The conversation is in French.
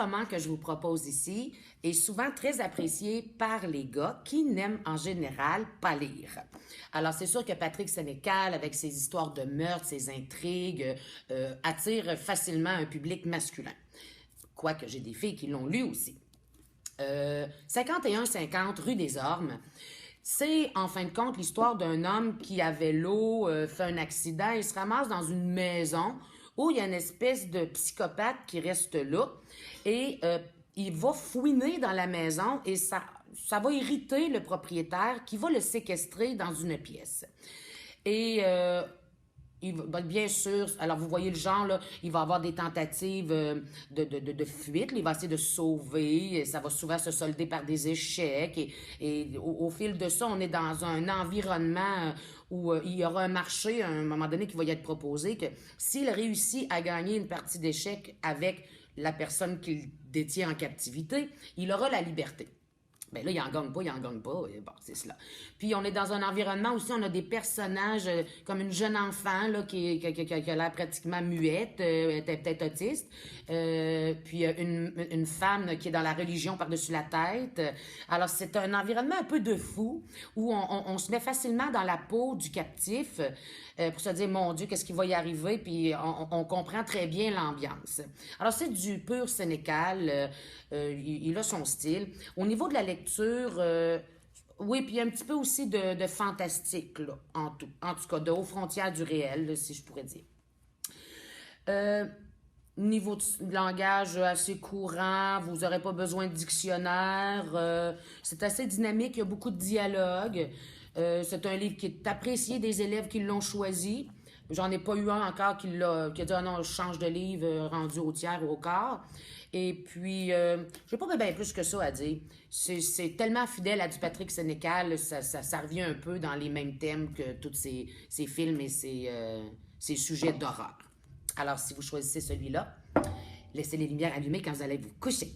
roman que je vous propose ici est souvent très apprécié par les gars qui n'aiment en général pas lire. Alors, c'est sûr que Patrick Sénécal, avec ses histoires de meurtre, ses intrigues, attire facilement un public masculin. Quoique j'ai des filles qui l'ont lu aussi. 51-50 rue des Ormes. C'est, en fin de compte, l'histoire d'un homme qui, à vélo, fait un accident et se ramasse dans une maison où il y a une espèce de psychopathe qui reste là et il va fouiner dans la maison et ça va irriter le propriétaire qui va le séquestrer dans une pièce. Et bien sûr, alors vous voyez le genre, là, il va avoir des tentatives de fuite, là, il va essayer de se sauver, ça va souvent se solder par des échecs, et au fil de ça, on est dans un environnement où il y aura un marché à un moment donné qui va y être proposé, que s'il réussit à gagner une partie d'échecs avec la personne qu'il détient en captivité, il aura la liberté. Ben là, il en gagne pas, et bon, c'est cela. Puis on est dans un environnement aussi, on a des personnages comme une jeune enfant là, qui a l'air pratiquement muette, était peut-être autiste, puis une femme qui est dans la religion par-dessus la tête. Alors c'est un environnement un peu de fou, où on se met facilement dans la peau du captif pour se dire, mon Dieu, qu'est-ce qui va y arriver, puis on comprend très bien l'ambiance. Alors c'est du pur Sénécal, il a son style. Au niveau de la lecture, oui, puis un petit peu aussi de fantastique, là, en tout cas, de aux frontières du réel, là, si je pourrais dire. Euh, Niveau de langage assez courant, vous n'aurez pas besoin de dictionnaire, c'est assez dynamique, il y a beaucoup de dialogues. C'est un livre qui est apprécié des élèves qui l'ont choisi. J'en ai pas eu un encore qui a dit ah non, je change de livre rendu au tiers ou au quart. Et puis, je n'ai pas bien plus que ça à dire. C'est tellement fidèle à du Patrick Sénécal, ça revient un peu dans les mêmes thèmes que tous ces films et ces sujets d'horreur. Alors, si vous choisissez celui-là, laissez les lumières allumées quand vous allez vous coucher.